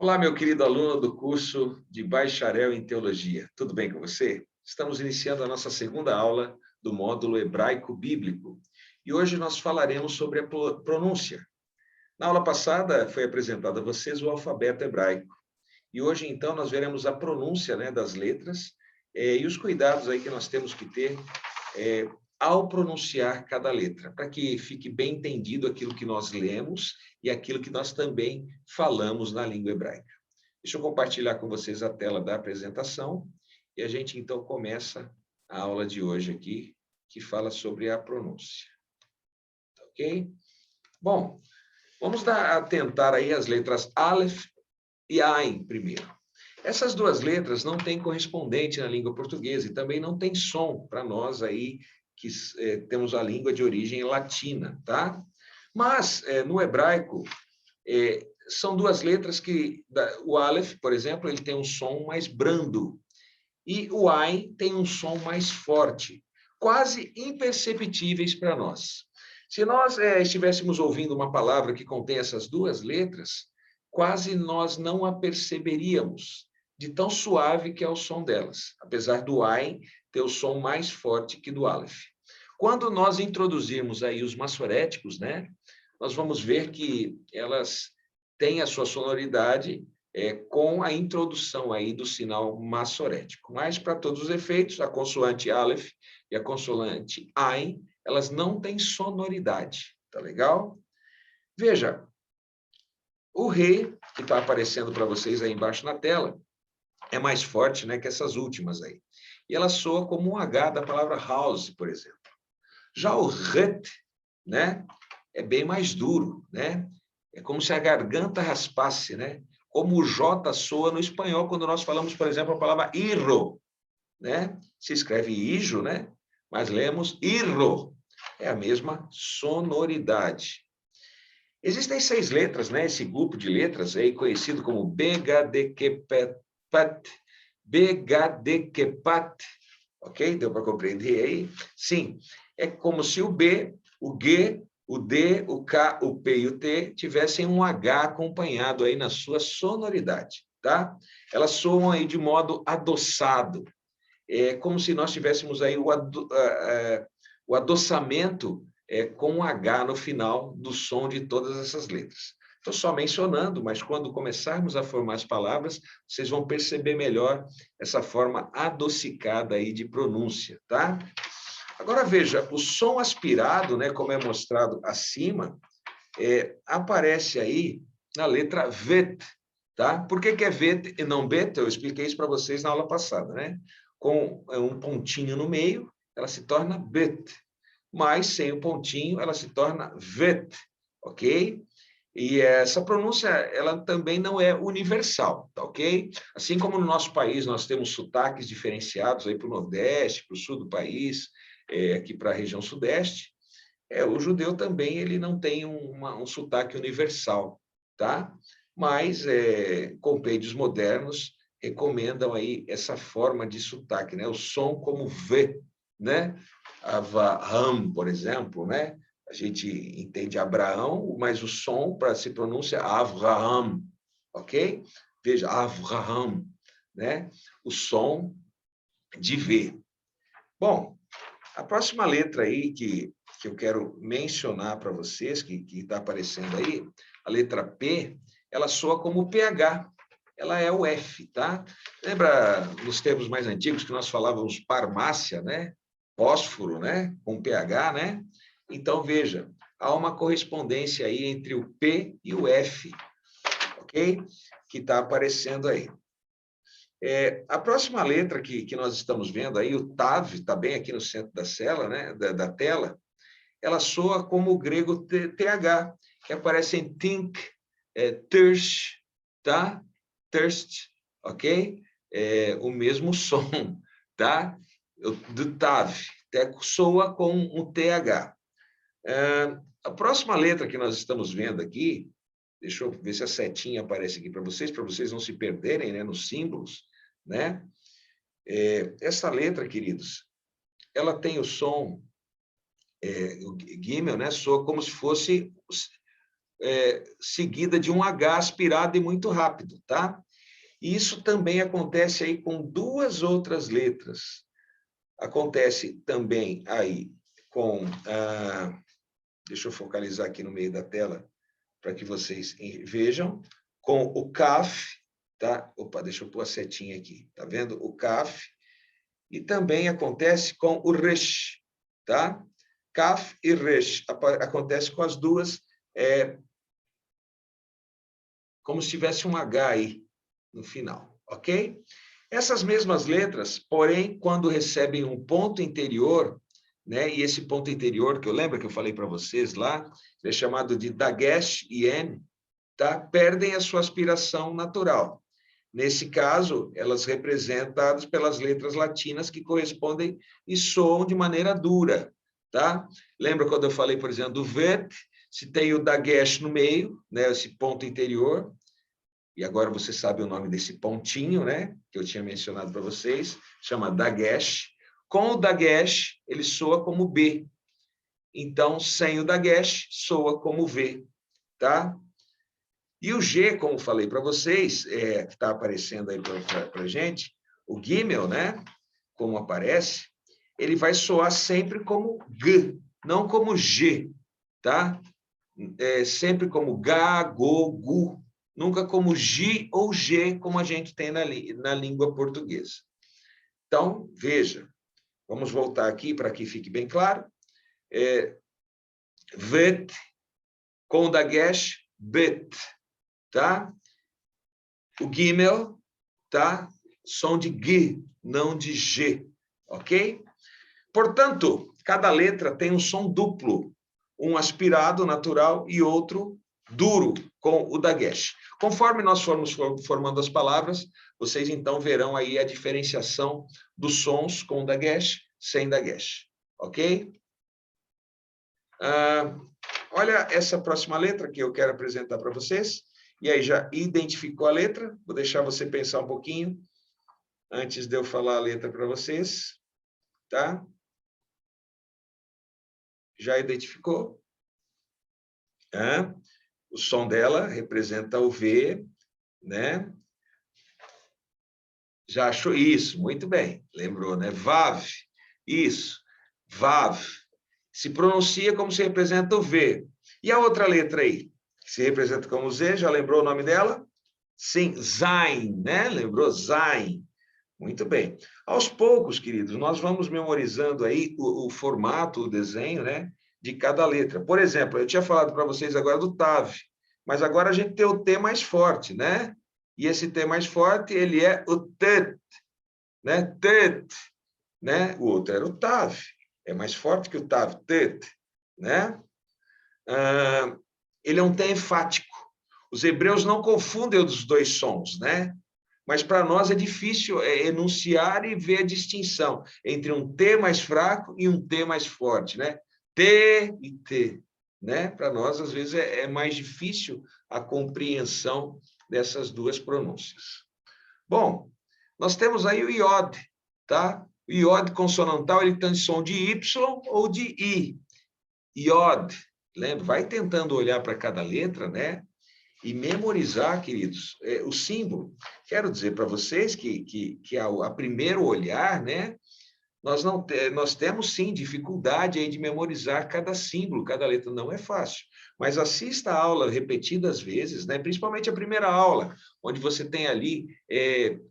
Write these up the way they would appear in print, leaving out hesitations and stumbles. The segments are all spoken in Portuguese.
Olá, meu querido aluno do curso de Bacharel em Teologia. Tudo bem com você? Estamos iniciando a nossa segunda aula do módulo Hebraico Bíblico. E hoje nós falaremos sobre a pronúncia. Na aula passada foi apresentado a vocês o alfabeto hebraico. E hoje, então, nós veremos a pronúncia, das letras e os cuidados aí que nós temos que ter ao pronunciar cada letra, para que fique bem entendido aquilo que nós lemos e aquilo que nós também falamos na língua hebraica. Deixa eu compartilhar com vocês a tela da apresentação e a gente, então, começa a aula de hoje aqui, que fala sobre a pronúncia. Ok? Bom, vamos atentar aí as letras Aleph e Ain primeiro. Essas duas letras não têm correspondente na língua portuguesa e também não tem som para nós aí que temos a língua de origem latina, tá? Mas no hebraico são duas letras que o Aleph, por exemplo, ele tem um som mais brando e o Ain tem um som mais forte, quase imperceptíveis para nós. Se nós estivéssemos ouvindo uma palavra que contém essas duas letras, quase nós não a perceberíamos, de tão suave que é o som delas, apesar do Ain ter o som mais forte que do Aleph. Quando nós introduzirmos aí os massoréticos, nós vamos ver que elas têm a sua sonoridade com a introdução aí do sinal massorético. Mas, para todos os efeitos, a consoante Aleph e a consoante Ain, elas não têm sonoridade, tá legal? Veja, o Re, que está aparecendo para vocês aí embaixo na tela, é mais forte, que essas últimas aí. E ela soa como um H da palavra house, por exemplo. Já o Ret, é bem mais duro, É como se a garganta raspasse, Como o J soa no espanhol quando nós falamos, por exemplo, a palavra irro, Se escreve ijo, Mas lemos irro. É a mesma sonoridade. Existem 6 letras, Esse grupo de letras aí conhecido como Begadekepat, Begadekepat, ok? Deu para compreender aí? Sim, é como se o B, o G, o D, o K, o P e o T tivessem um H acompanhado aí na sua sonoridade, tá? Elas soam aí de modo adoçado, como se nós tivéssemos aí o adoçamento com um H no final do som de todas essas letras. Estou só mencionando, mas quando começarmos a formar as palavras, vocês vão perceber melhor essa forma adocicada aí de pronúncia, tá? Agora, veja, o som aspirado, como é mostrado acima, aparece aí na letra vet, tá? Por que é vet e não bet? Eu expliquei isso para vocês na aula passada, Com um pontinho no meio, ela se torna bet, mas sem o pontinho, ela se torna vet, ok? E essa pronúncia, ela também não é universal, tá ok? Assim como no nosso país nós temos sotaques diferenciados aí para o Nordeste, para o Sul do país, aqui para a região Sudeste, o judeu também ele não tem um sotaque universal, tá? Mas compêndios modernos recomendam aí essa forma de sotaque, O som como V, Avraham, por exemplo, A gente entende Abraão, mas o som para se pronuncia Avraham, ok? Veja, Avraham, O som de V. Bom, a próxima letra aí que eu quero mencionar para vocês, que está aparecendo aí, a letra P, ela soa como PH, ela é o F, tá? Lembra nos termos mais antigos que nós falávamos farmácia, Fósforo, com pH, Então, veja, há uma correspondência aí entre o P e o F, ok? Que está aparecendo aí. A próxima letra que nós estamos vendo aí, o TAV, está bem aqui no centro da tela, ela soa como o grego TH, que aparece em think, thirst, tá? Thirst, ok? O mesmo som, tá? Do TAV, soa com um TH. A próxima letra que nós estamos vendo aqui, deixa eu ver se a setinha aparece aqui para vocês não se perderem, nos símbolos, Essa letra, queridos, ela tem o som, o Gimel, soa como se fosse seguida de um H aspirado e muito rápido, tá? E isso também acontece aí com duas outras letras. Acontece também aí com... deixa eu focalizar aqui no meio da tela, para que vocês vejam, com o CAF, tá? Opa, deixa eu pôr a setinha aqui, tá vendo? O CAF. E também acontece com o RESH, tá? CAF e RESH. Acontece com as duas, como se tivesse um H aí no final, ok? Essas mesmas letras, porém, quando recebem um ponto interior, né? E esse ponto interior, que eu lembro que eu falei para vocês lá, é chamado de dagesh e n, tá? Perdem a sua aspiração natural. Nesse caso, elas representadas pelas letras latinas que correspondem e soam de maneira dura, tá? Lembra quando eu falei, por exemplo, do vet, se tem o dagesh no meio, né? Esse ponto interior, e agora você sabe o nome desse pontinho, né? Que eu tinha mencionado para vocês, chama dagesh. Com o dagesh, ele soa como B. Então, sem o dagesh, soa como V, tá? E o G, como falei para vocês, que está aparecendo aí para a gente, o Gimel, né? Como aparece, ele vai soar sempre como G, não como G, tá? Sempre como Ga, Go, Gu, nunca como Gi ou G, como a gente tem na língua portuguesa. Então, veja, vamos voltar aqui para que fique bem claro. Vet, com o dagesh, bet, tá? O Gimel, tá? Som de G, não de G, ok? Portanto, cada letra tem um som duplo, um aspirado natural e outro duro, com o dagesh. Conforme nós formos formando as palavras, vocês então verão aí a diferenciação dos sons com dagesh, sem dagesh, ok? Olha essa próxima letra que eu quero apresentar para vocês. E aí, já identificou a letra? Vou deixar você pensar um pouquinho antes de eu falar a letra para vocês, tá? Já identificou? O som dela representa o V, né? Já achou isso? Muito bem. Lembrou, né? Vav. Isso. Vav. Se pronuncia como se representa o V. E a outra letra aí? Que se representa como Z, já lembrou o nome dela? Sim, Zain, né? Lembrou? Zain. Muito bem. Aos poucos, queridos, nós vamos memorizando aí o formato, o desenho, né, de cada letra. Por exemplo, eu tinha falado para vocês agora do TAV, mas agora a gente tem o T mais forte, né? E esse T mais forte, ele é o TET, né? TET, né? O outro era o TAV, é mais forte que o TAV, TET, né? Ele é um T enfático. Os hebreus não confundem os dois sons, né? Mas para nós é difícil enunciar e ver a distinção entre um T mais fraco e um T mais forte, né? T e T, né? Para nós, às vezes, é mais difícil a compreensão dessas duas pronúncias. Bom, nós temos aí o iod, tá? O iod consonantal, ele tem som de Y ou de I. Iod, lembra? Vai tentando olhar para cada letra, né? E memorizar, queridos, o símbolo. Quero dizer para vocês que a primeiro olhar, né, nós temos, sim, dificuldade aí de memorizar cada símbolo, cada letra, não é fácil. Mas assista a aula repetidas vezes, né, principalmente a primeira aula, onde você tem ali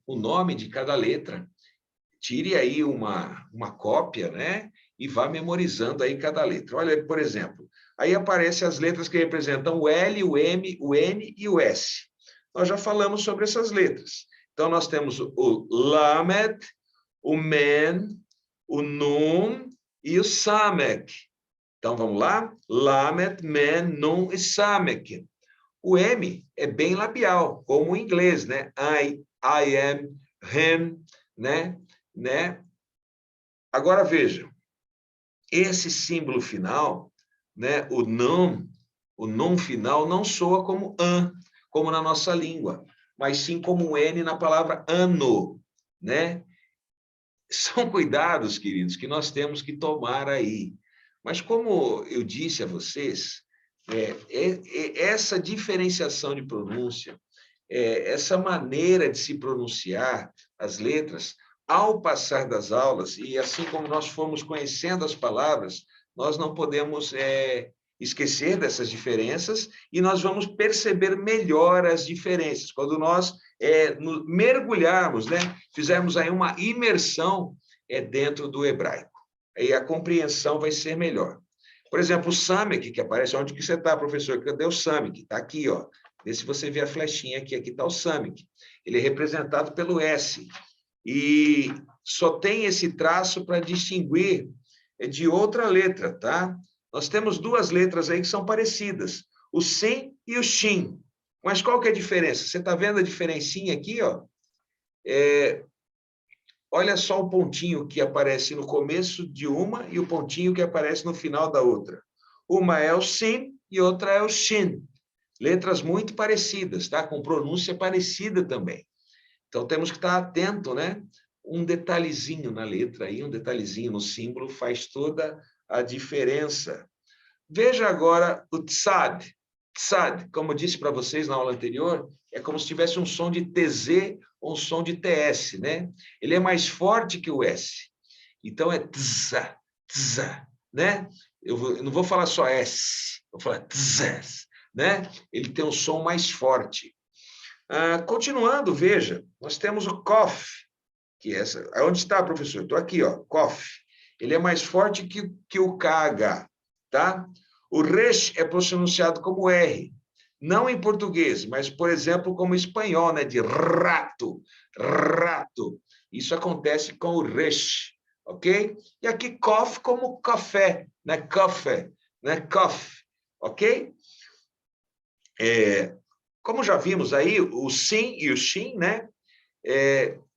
o nome de cada letra. Tire aí uma cópia, né, e vá memorizando aí cada letra. Olha, por exemplo, aí aparecem as letras que representam o L, o M, o N e o S. Nós já falamos sobre essas letras. Então, nós temos o Lamed, o Men, o Nun e o Samek. Então, vamos lá? Lamed, Men, Nun e Samek. O M é bem labial, como o inglês, né? I am, him, né? Agora, vejam, esse símbolo final, né, o não final, não soa como an, como na nossa língua, mas sim como N na palavra ano, né? São cuidados, queridos, que nós temos que tomar aí. Mas como eu disse a vocês, essa diferenciação de pronúncia, essa maneira de se pronunciar as letras, ao passar das aulas, e assim como nós formos conhecendo as palavras, nós não podemos esquecer dessas diferenças e nós vamos perceber melhor as diferenças. Quando nós mergulharmos, né, fizermos aí uma imersão dentro do hebraico, aí a compreensão vai ser melhor. Por exemplo, o Samek, que aparece, onde que você está, professor? Cadê o Samek? Está aqui, ó. Vê se você vê a flechinha aqui está o Samek. Ele é representado pelo S. E só tem esse traço para distinguir de outra letra, tá? Nós temos duas letras aí que são parecidas, o Sin e o Shin. Mas qual que é a diferença? Você está vendo a diferencinha aqui, ó? Olha só o pontinho que aparece no começo de uma e o pontinho que aparece no final da outra. Uma é o Sin e outra é o Shin. Letras muito parecidas, tá? Com pronúncia parecida também. Então, temos que estar atento, né? Um detalhezinho na letra aí, um detalhezinho no símbolo faz toda a diferença. Veja agora o tsad. Tsad, como eu disse para vocês na aula anterior, é como se tivesse um som de TZ ou um som de TS, né? Ele é mais forte que o S. Então, é tza, tza, né? Eu não vou falar só S, vou falar tzaz, né? Ele tem um som mais forte. Continuando, veja, nós temos o kof, que é essa. Onde está, professor? Estou aqui, ó, kof. Ele é mais forte que o KH, tá? O resh é pronunciado como R, não em português, mas, por exemplo, como espanhol, né? De rato, rato. Isso acontece com o resh, ok? E aqui kof como café, né? Café, né? Kof, ok? Como já vimos aí, o sim e o shin, né?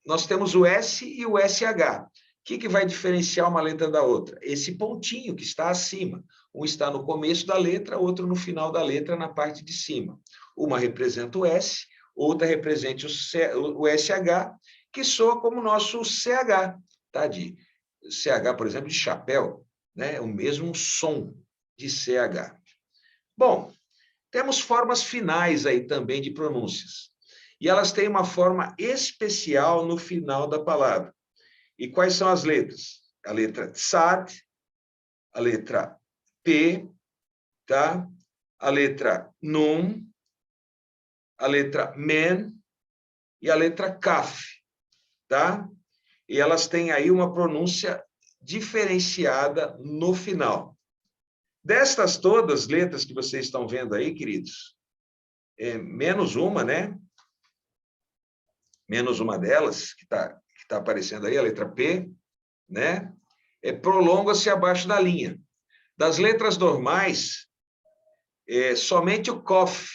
Nós temos o S e o SH. O que vai diferenciar uma letra da outra? Esse pontinho que está acima. Um está no começo da letra, outro no final da letra, na parte de cima. Uma representa o S, outra representa o SH, que soa como o nosso CH, tá? De CH, por exemplo, de chapéu, né? O mesmo som de CH. Bom, temos formas finais aí também de pronúncias. E elas têm uma forma especial no final da palavra. E quais são as letras? A letra tsad, a letra P, tá? A letra nun, a letra men e a letra kaf, tá? E elas têm aí uma pronúncia diferenciada no final. Destas todas letras que vocês estão vendo aí, queridos, menos uma, né? Menos uma delas, que tá aparecendo aí, a letra P, né? Prolonga-se abaixo da linha. Das letras normais, somente o kof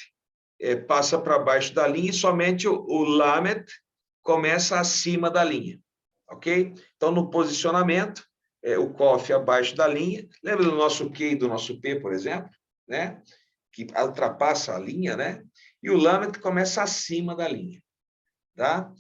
passa para baixo da linha e somente o lamet começa acima da linha, ok? Então, no posicionamento, o kof abaixo da linha. Lembra do nosso Q e do nosso P, por exemplo? Né? Que ultrapassa a linha, né? E o lamet começa acima da linha, tá?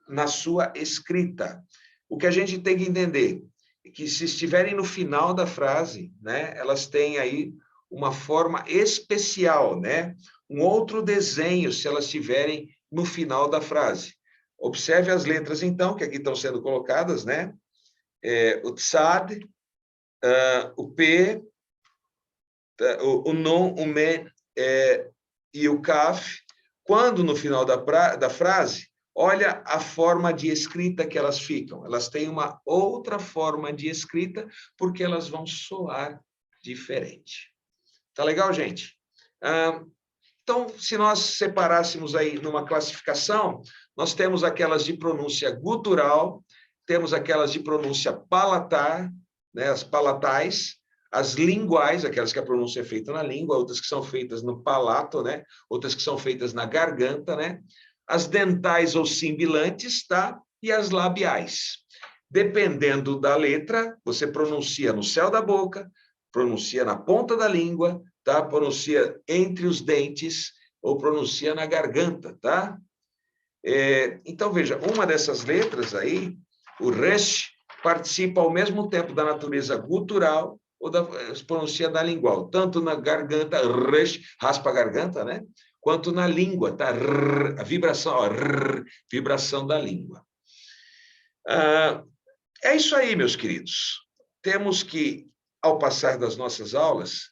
Na sua escrita. O que a gente tem que entender é que, se estiverem no final da frase, né, elas têm aí uma forma especial, né? Um outro desenho, se elas estiverem no final da frase. Observe as letras, então, que aqui estão sendo colocadas, né? O tsad, o P, o non, o men e o kaf. Quando no final da frase, olha a forma de escrita que elas ficam. Elas têm uma outra forma de escrita, porque elas vão soar diferente. Tá legal, gente? Então, se nós separássemos aí numa classificação, nós temos aquelas de pronúncia gutural, temos aquelas de pronúncia palatar, né, as palatais, as linguais, aquelas que a pronúncia é feita na língua, outras que são feitas no palato, né? Outras que são feitas na garganta, né? As dentais ou sibilantes, tá? E as labiais. Dependendo da letra, você pronuncia no céu da boca, pronuncia na ponta da língua, tá? Pronuncia entre os dentes ou pronuncia na garganta, tá? Então, veja, uma dessas letras aí, o resh, participa ao mesmo tempo da natureza gutural ou pronuncia da lingual, tanto na garganta, raspa a garganta, né? Quanto na língua, tá? A vibração, ó, vibração da língua. É isso aí, meus queridos. Temos que, ao passar das nossas aulas,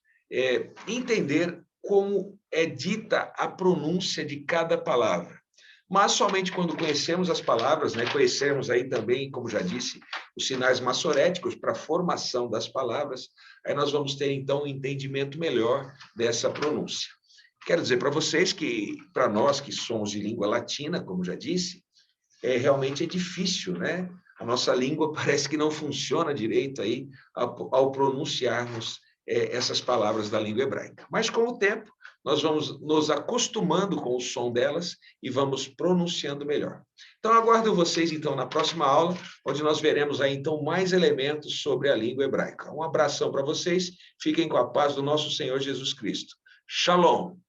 entender como é dita a pronúncia de cada palavra. Mas somente quando conhecemos as palavras, né, conhecermos aí também, como já disse, os sinais maçoréticos para a formação das palavras, aí nós vamos ter, então, um entendimento melhor dessa pronúncia. Quero dizer para vocês que, para nós que somos de língua latina, como já disse, realmente é difícil, né? A nossa língua parece que não funciona direito aí ao pronunciarmos essas palavras da língua hebraica. Mas, com o tempo, nós vamos nos acostumando com o som delas e vamos pronunciando melhor. Então, aguardo vocês, então, na próxima aula, onde nós veremos aí, então, mais elementos sobre a língua hebraica. Um abração para vocês, fiquem com a paz do nosso Senhor Jesus Cristo. Shalom!